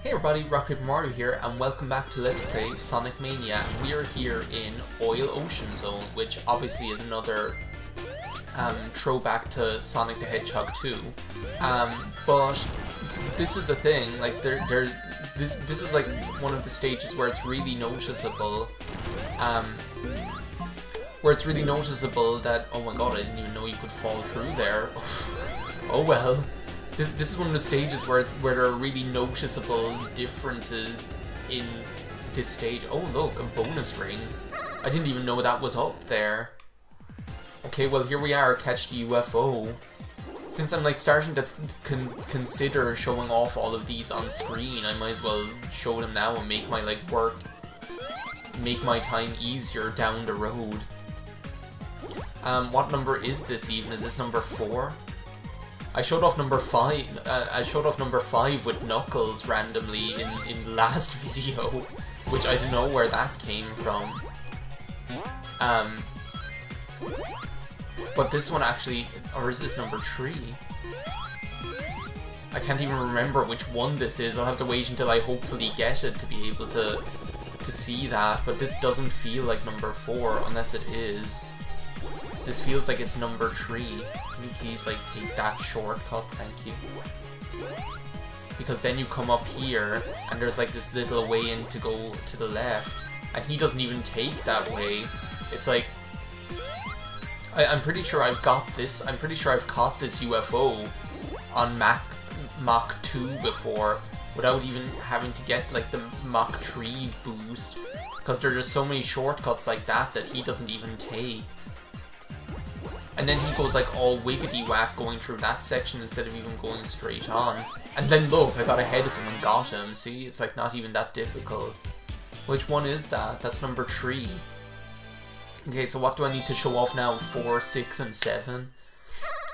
Hey everybody, RockPaperMario here, and welcome back to Let's Play Sonic Mania. We are here in Oil Ocean Zone, which obviously is another throwback to Sonic the Hedgehog 2. But this is the thing, like this is like one of the stages where it's really noticeable. That, oh my god, I didn't even know you could fall through there. Oh well. This is one of the stages where there are really noticeable differences in this stage. Oh look, a bonus ring. I didn't even know that was up there. Okay, well here we are, catch the UFO. Since I'm like starting to consider showing off all of these on screen, I might as well show them now and make my make my time easier down the road. What number is this even? Is this number 4? I showed off number 5. I showed off number 5 with Knuckles randomly in the last video, which I don't know where that came from. But this one actually, or is this number 3? I can't even remember which one this is. I'll have to wait until I hopefully get it to be able to see that. But this doesn't feel like number 4 unless it is. This feels like it's number 3. Can you please like take that shortcut? Thank you. Because then you come up here and there's like this little way in to go to the left, and he doesn't even take that way. It's like I'm pretty sure I've got this. I'm pretty sure I've caught this UFO on Mach 2 before without even having to get like the Mach 3 boost, because there are just so many shortcuts like that he doesn't even take. And then he goes like all wiggity whack going through that section instead of even going straight on. And then look, I got ahead of him and got him. See, it's like not even that difficult. Which one is that? That's number 3. Okay, so what do I need to show off now? 4, 6, and 7?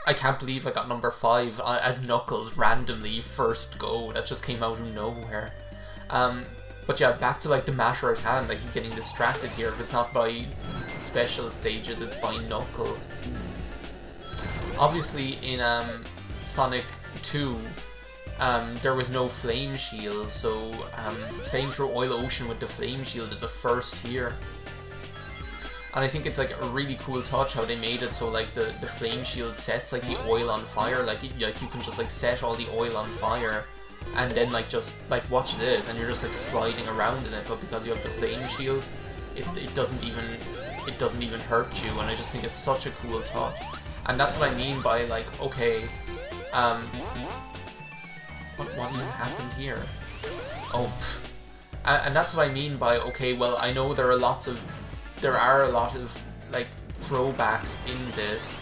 I can't believe I got number 5 as Knuckles randomly first go. That just came out of nowhere. But yeah, back to like the matter at hand. I keep getting distracted here. If it's not by special stages, it's by Knuckles. Obviously, in Sonic 2, there was no flame shield, so playing through Oil Ocean with the flame shield is a first here. And I think it's like a really cool touch how they made it so like the flame shield sets like the oil on fire. Like you can just like set all the oil on fire, and then like just like watch this, and you're just like sliding around in it. But because you have the flame shield, it doesn't even hurt you. And I just think it's such a cool touch. And that's what I mean by like, okay, what even happened here? Oh, and that's what I mean by, okay, well, I know there are a lot of like throwbacks in this,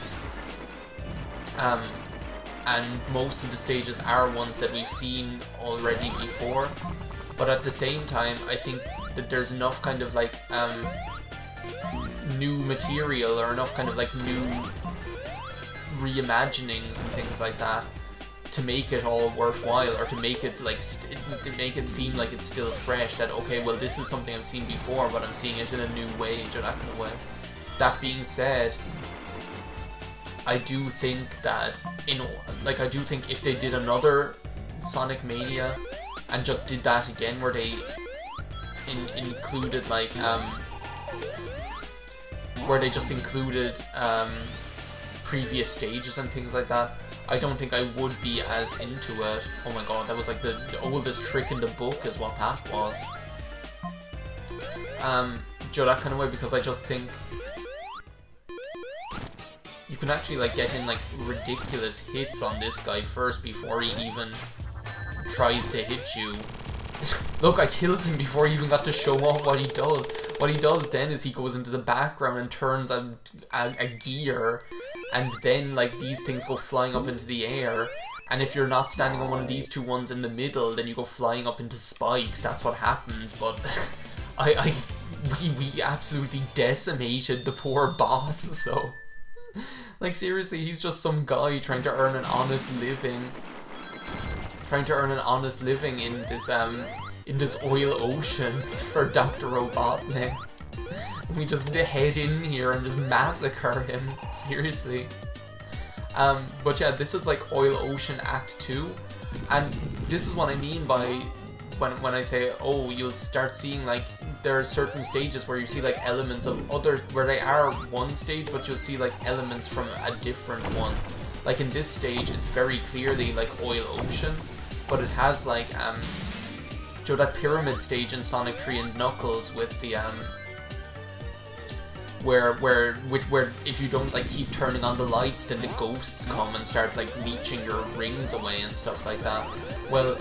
and most of the stages are ones that we've seen already before, but at the same time, I think that there's enough kind of like new material or enough kind of like new reimaginings and things like that to make it all worthwhile, or to make it like to make it seem like it's still fresh, that okay, well, this is something I've seen before but I'm seeing it in a new way, or that kind of way. That being said, I do think that I do think if they did another Sonic Mania and just did that again where they included like where they just included previous stages and things like that, I don't think I would be as into it. Oh my god, that was like the oldest trick in the book is what that was. That kind of way, because I just think you can actually like get in like ridiculous hits on this guy first before he even tries to hit you. Look, I killed him before he even got to show off what he does. What he does then is he goes into the background and turns a gear, and then like these things go flying up into the air, and if you're not standing on one of these two ones in the middle, then you go flying up into spikes. That's what happens. But we absolutely decimated the poor boss. So like seriously, he's just some guy trying to earn an honest living. In this oil ocean for Dr. Robotnik. We just head in here and just massacre him. Seriously. But yeah, this is like Oil Ocean Act 2. And this is what I mean by when I say, oh, you'll start seeing like there are certain stages where you see like elements of other, where they are one stage, but you'll see like elements from a different one. Like in this stage, it's very clearly like Oil Ocean, but it has like Joe, that pyramid stage in Sonic 3 and Knuckles with the where if you don't like keep turning on the lights, then the ghosts come and start like leeching your rings away and stuff like that. Well,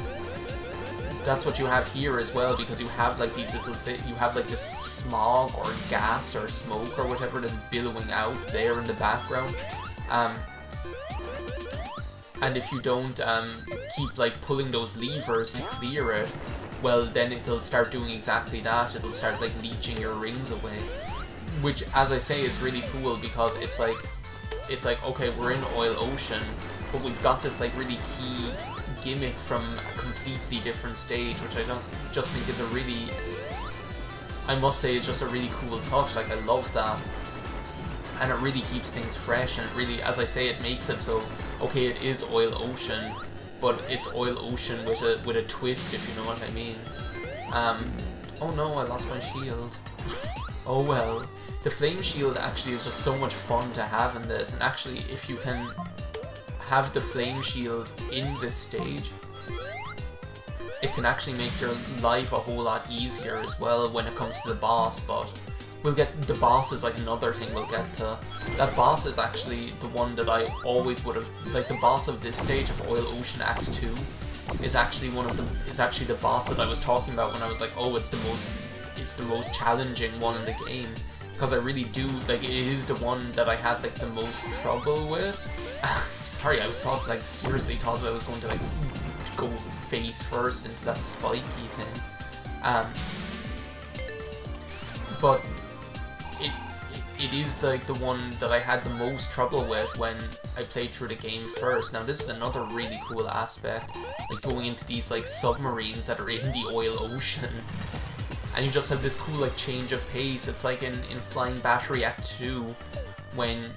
that's what you have here as well, because you have like these little you have like this smog or gas or smoke or whatever that's billowing out there in the background. And if you don't keep like pulling those levers to clear it, well, then it'll start doing exactly that. It'll start like leeching your rings away, which, as I say, is really cool, because it's like okay, we're in Oil Ocean, but we've got this like really key gimmick from a completely different stage, which I just think is a really, I must say, it's just a really cool touch. Like, I love that, and it really keeps things fresh, and it really, as I say, it makes it so, okay, it is Oil Ocean, but it's Oil Ocean with a twist, if you know what I mean. Oh no, I lost my shield. Oh well. The flame shield actually is just so much fun to have in this, and actually if you can have the flame shield in this stage, it can actually make your life a whole lot easier as well when it comes to the boss. But we'll get, the boss is like another thing we'll get to. That boss is actually the one that I always would have, like the boss of this stage of Oil Ocean Act 2 is actually the boss that I was talking about when I was like, oh, it's the most challenging one in the game, because I really do, like, it is the one that I had like the most trouble with. Sorry, I was seriously thought that I was going to like go face first into that spiky thing. But it is like the one that I had the most trouble with when I played through the game first. Now this is another really cool aspect, like going into these like submarines that are in the Oil Ocean, and you just have this cool like change of pace. It's like in Flying Battery Act 2 when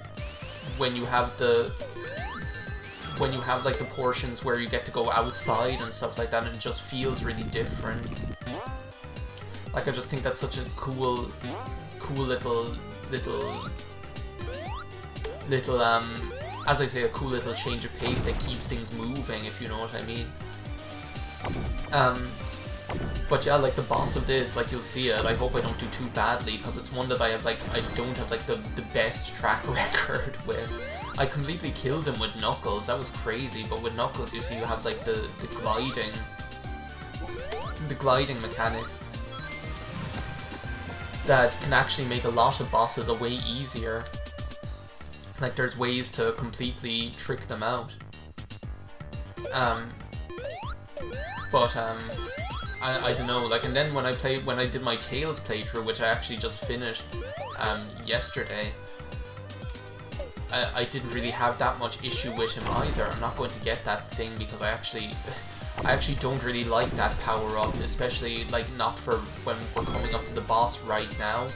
you have like the portions where you get to go outside and stuff like that, and it just feels really different. Like, I just think that's such a cool little as I say, a cool little change of pace that keeps things moving, if you know what I mean. But yeah, like the boss of this, like you'll see it, I hope I don't do too badly, because it's one that I don't have like the best track record with. I completely killed him with Knuckles, that was crazy, but with Knuckles you see you have like the gliding mechanic that can actually make a lot of bosses a way easier. Like, there's ways to completely trick them out. I don't know, like, and then when I did my Tails playthrough, which I actually just finished yesterday, I didn't really have that much issue with him either. I'm not going to get that thing because I actually don't really like that power-up, especially like not for when we're coming up to the boss right now.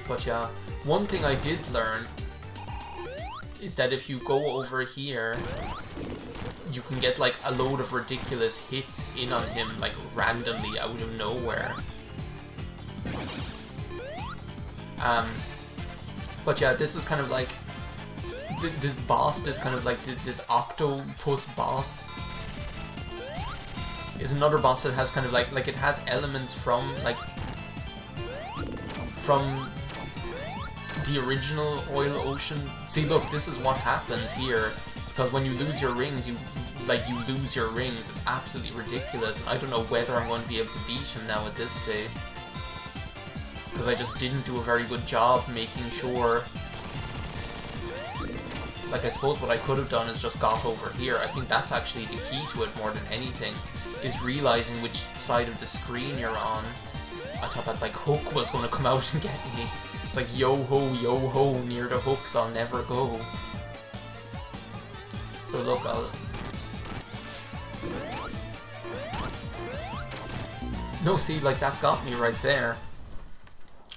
But yeah, one thing I did learn is that if you go over here, you can get like a load of ridiculous hits in on him, like randomly out of nowhere. But yeah, this is kind of like this boss, this kind of like this octopus boss is another boss that has kind of like it has elements from the original Oil Ocean. See, look, this is what happens here, because when you lose your rings, you lose your rings. It's absolutely ridiculous, and I don't know whether I'm going to be able to beat him now at this stage, because I just didn't do a very good job making sure. Like, I suppose what I could have done is just got over here. I think that's actually the key to it more than anything, is realizing which side of the screen you're on. I thought that like hook was going to come out and get me. It's like yo ho, near the hooks I'll never go. So look, no, see, like that got me right there.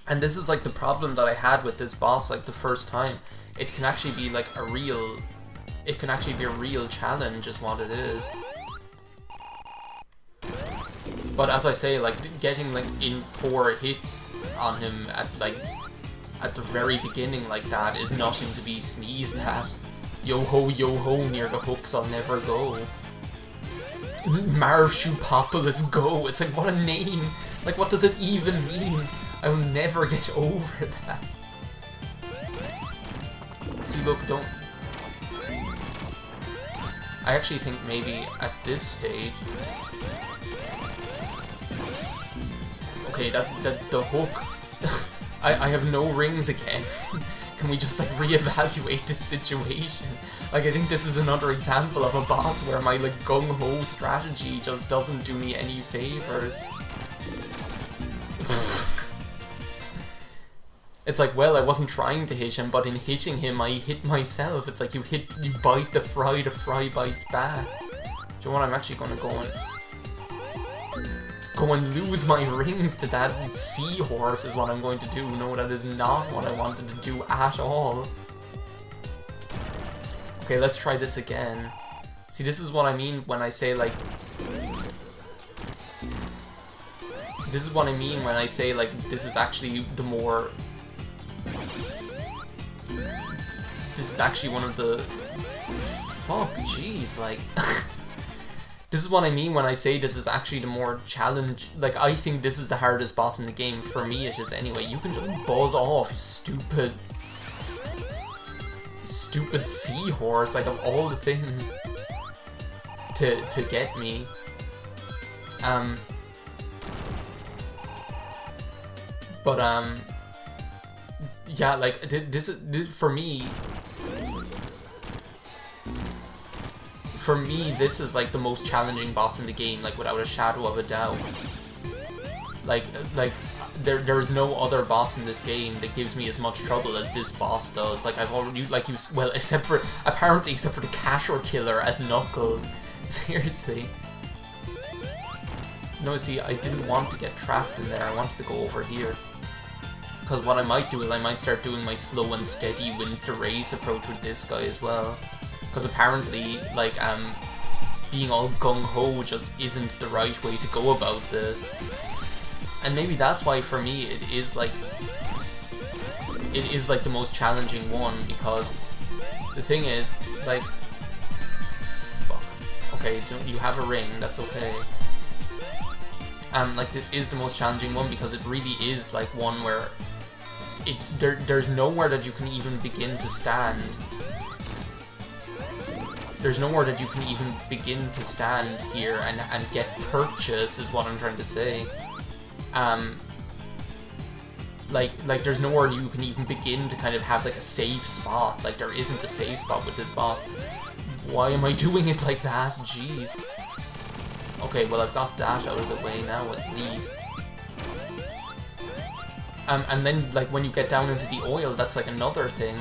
And this is like the problem that I had with this boss, like the first time. It can actually be like a real challenge is what it is. But as I say, like, getting, like, in 4 hits on him at the very beginning like that is nothing to be sneezed at. Yo ho, near the hooks I'll never go. Marsupopulous go. It's like, what a name. Like, what does it even mean? I will never get over that. See, look, don't... I actually think maybe at this stage... Okay, the hook... I have no rings again. Can we just, like, reevaluate this situation? Like, I think this is another example of a boss where my, like, gung-ho strategy just doesn't do me any favors. It's like, well, I wasn't trying to hit him, but in hitting him, I hit myself. It's like you bite the fry bites back. Do you know what? I'm actually gonna go and lose my rings to that seahorse is what I'm going to do. No, that is not what I wanted to do at all. Okay, let's try this again. See, this is what I mean when I say, like... This is what I mean when I say, like, this is actually the more... This is actually one of the... Fuck, jeez, like... This is what I mean when I say this is actually the more challenge... Like, I think this is the hardest boss in the game. For me, it is anyway. You can just buzz off, stupid... Stupid seahorse, like, of all the things to get me. Yeah, like, this for me, this is, like, the most challenging boss in the game, like, without a shadow of a doubt. Like, there's no other boss in this game that gives me as much trouble as this boss does. Like, I've already, like, well, except for the Casher Killer as Knuckles. Seriously. No, see, I didn't want to get trapped in there, I wanted to go over here. Because what I might do is I might start doing my slow and steady wins the race approach with this guy as well. Because apparently, like, being all gung-ho just isn't the right way to go about this. And maybe that's why, for me, it is like the most challenging one, because the thing is, like... Fuck. Okay, you have a ring, that's okay. Like, this is the most challenging one because it really is, like, one where there's nowhere that you can even begin to stand. There's nowhere that you can even begin to stand here and get purchase, is what I'm trying to say. Like there's nowhere you can even begin to kind of have, like, a safe spot. Like, there isn't a safe spot with this boss. Why am I doing it like that? Jeez. Okay, well, I've got that out of the way now, at least. And then, like, when you get down into the oil, that's, like, another thing.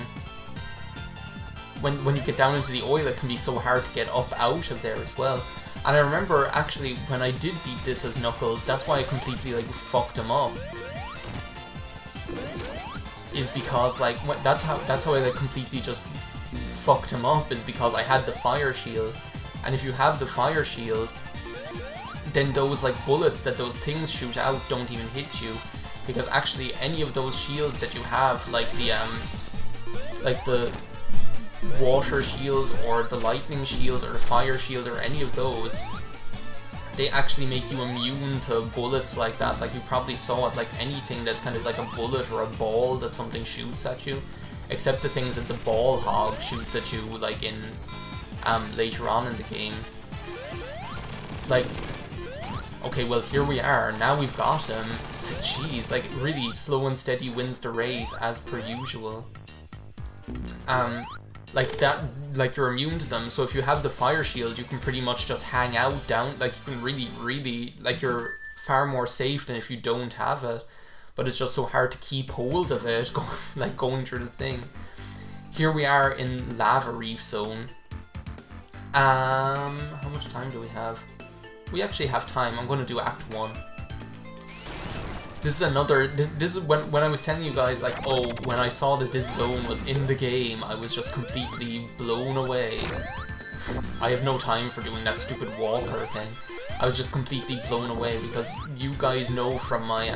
When you get down into the oil, it can be so hard to get up out of there as well. And I remember, actually, when I did beat this as Knuckles, that's why I completely, like, fucked him up. Is because, like, that's how I, like, completely just fucked him up, is because I had the fire shield. And if you have the fire shield, then those, like, bullets that those things shoot out don't even hit you. Because actually, any of those shields that you have, like the water shield, or the lightning shield, or the fire shield, or any of those, they actually make you immune to bullets like that. Like, you probably saw it, like, anything that's kind of like a bullet or a ball that something shoots at you. Except the things that the ball hog shoots at you, like, in, later on in the game. Like... Okay, well, here we are. Now we've got him. So, jeez, like, really, slow and steady wins the race, as per usual. Like, that, like, you're immune to them, so if you have the fire shield, you can pretty much just hang out down, like, you can really, like, you're far more safe than if you don't have it. But it's just so hard to keep hold of it, going through the thing. Here we are in Laverys Zone. How much time do we have? We actually have time. I'm going to do Act 1. This is another... This is when I was telling you guys, like, oh, when I saw that this zone was in the game, I was just completely blown away. I have no time for doing that stupid walker thing. I was just completely blown away, because you guys know from my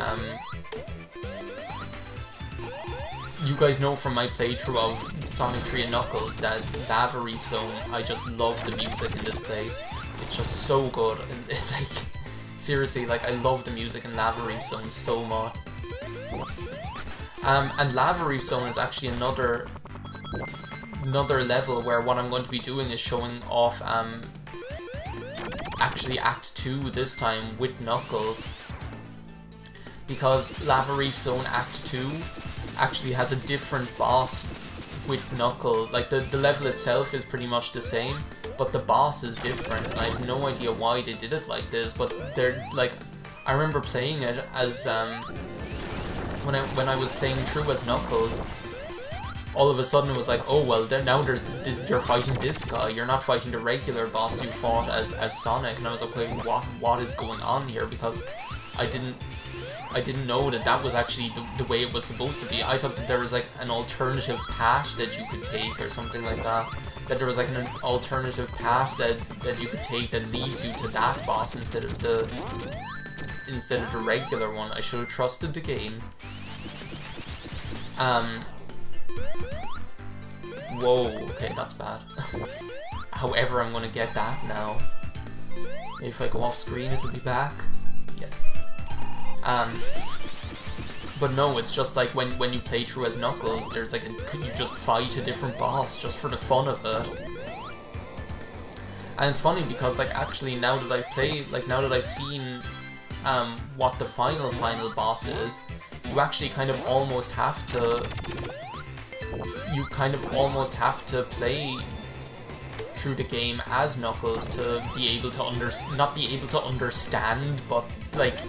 playthrough of Sonic 3 and Knuckles that Laverys Zone, I just love the music in this place. It's just so good, and it's like, seriously, like, I love the music in Laverys Zone so much. And Laverys Zone is actually another level where what I'm going to be doing is showing off actually Act 2 this time with Knuckles, because Laverys Zone Act 2 actually has a different boss with Knuckles. Like, the level itself is pretty much the same, but the boss is different, and I have no idea why they did it like this, but they're like, I remember playing it as when I was playing through as Knuckles, all of a sudden it was like, oh well, now you're fighting this guy, you're not fighting the regular boss you fought as Sonic, and I was like, wait, what is going on here? Because I didn't know that was actually the way it was supposed to be. I thought that there was like an alternative path that you could take or something like that. That there was like an alternative path that you could take that leads you to that boss instead of the regular one. I should have trusted the game. Whoa, okay, that's bad. However, I'm gonna get that now. Maybe if I go off screen, it'll be back. Yes. But no, it's just like when you play through as Knuckles, there's like you just fight a different boss just for the fun of it. And it's funny because like actually now that I've seen what the final boss is, you actually kind of almost have to play through the game as Knuckles to be able to not be able to understand, but like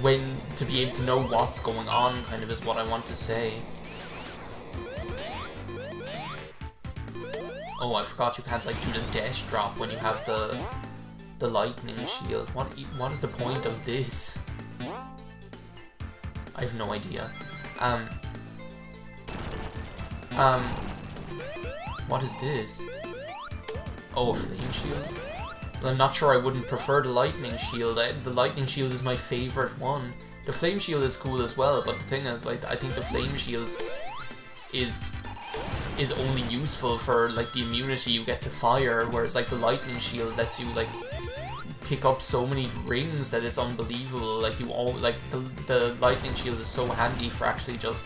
when to be able to know what's going on, kind of is what I want to say. Oh, I forgot you can't like do the dash drop when you have the lightning shield. What is the point of this? I have no idea. What is this? Oh, a flame shield? Well, I'm not sure I wouldn't prefer the lightning shield. The lightning shield is my favorite one. The flame shield is cool as well, but the thing is, like, I think the flame shield is only useful for like the immunity you get to fire, whereas like the lightning shield lets you like pick up so many rings that it's unbelievable. Like the lightning shield is so handy for actually just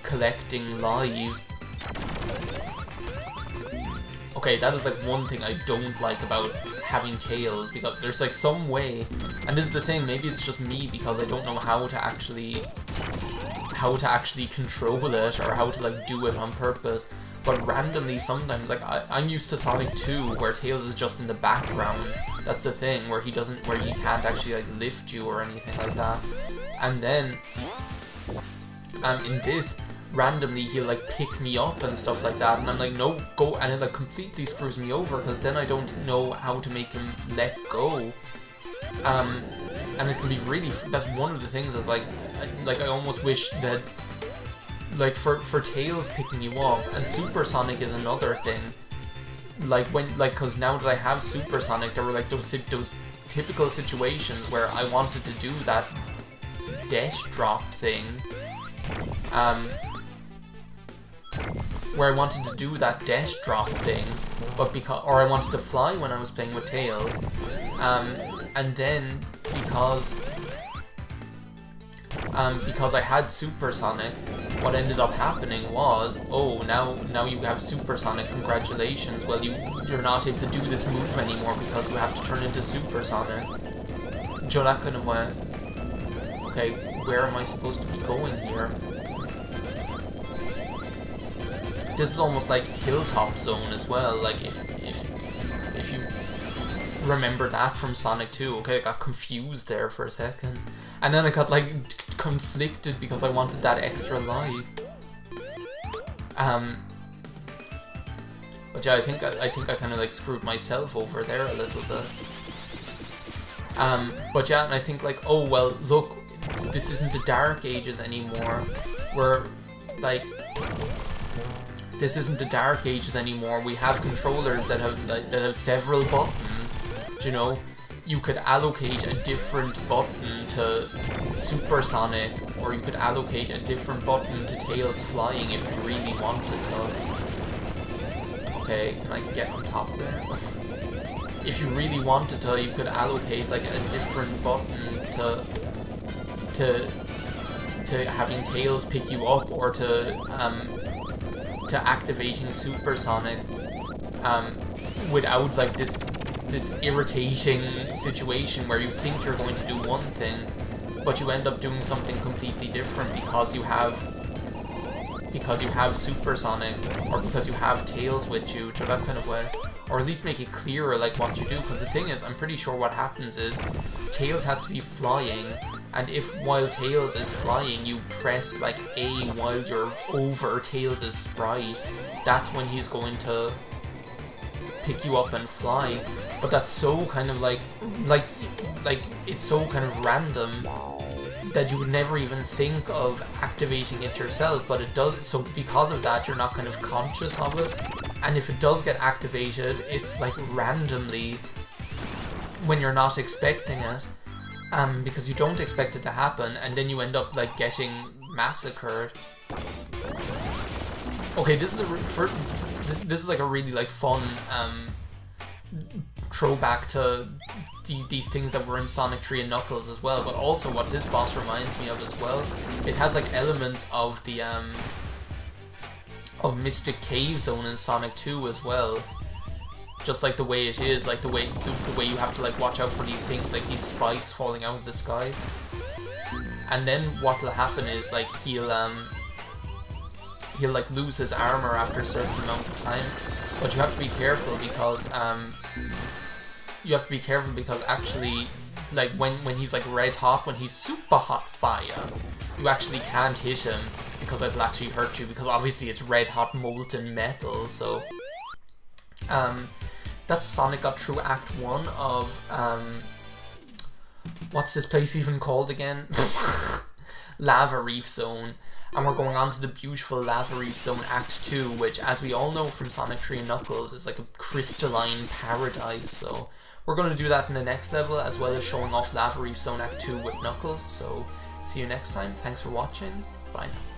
collecting lives. Okay, that is like one thing I don't like about having tails, because there's like some way, and this is the thing, maybe it's just me because I don't know how to actually control it or how to like do it on purpose, but randomly sometimes, like I'm used to Sonic 2 where Tails is just in the background. That's the thing, where he can't actually like lift you or anything like that. And then in this, randomly he'll like pick me up and stuff like that, and I'm like, no, go, and it like completely screws me over because then I don't know how to make him let go. And it can be really, that's one of the things that's like I almost wish that like for Tails picking you up, and Super Sonic is another thing. Like cause now that I have Super Sonic, there were like those typical situations where I wanted to do that dash drop thing, but or I wanted to fly when I was playing with Tails, and then because I had Super Sonic, what ended up happening was, oh, now you have Super Sonic, congratulations, well you're not able to do this move anymore because you have to turn into Super Sonic. Joe, that kind of went, okay, where am I supposed to be going here? This is almost like Hilltop Zone as well, like if you remember that from Sonic 2. Okay, I got confused there for a second. And then I got like conflicted because I wanted that extra life. But yeah, I think I kind of like screwed myself over there a little bit. But yeah, and I think like, oh well, look, this isn't the Dark Ages anymore. This isn't the Dark Ages anymore. We have controllers that have several buttons, you know. you could allocate a different button to Supersonic, or you could allocate a different button to Tails flying if you really wanted to. Okay, can I get on top there? If you really wanted to, you could allocate like a different button to having Tails pick you up, or to activating Supersonic without like this irritating situation where you think you're going to do one thing, but you end up doing something completely different because you have Supersonic, or because you have Tails with you, to that kind of way. Or at least make it clearer like what you do, because the thing is, I'm pretty sure what happens is Tails has to be flying, and if while Tails is flying you press like A while you're over Tails' sprite, that's when he's going to pick you up and fly. But that's so kind of like it's so kind of random that you would never even think of activating it yourself, but it does. So because of that, you're not kind of conscious of it, and if it does get activated, it's like randomly when you're not expecting it, because you don't expect it to happen, and then you end up like getting massacred. Okay, this is like a really like fun throwback to these things that were in Sonic 3 and Knuckles as well, but also what this boss reminds me of as well. It has like elements of the of Mystic Cave Zone in Sonic 2 as well. Just like the way it is, like the way you have to like watch out for these things, like these spikes falling out of the sky. And then what will happen is like he'll like lose his armor after a certain amount of time, but you have to be careful because actually, like when he's like red hot, when he's super hot fire, you actually can't hit him because it'll actually hurt you, because obviously it's red hot molten metal. So that's Sonic got through Act 1 of what's this place even called again? Laverys Zone. And we're going on to the beautiful Laverys Zone Act 2, which, as we all know from Sonic 3 and Knuckles, is like a crystalline paradise. So we're going to do that in the next level, as well as showing off Laverys Zone Act 2 with Knuckles. So see you next time. Thanks for watching. Bye now.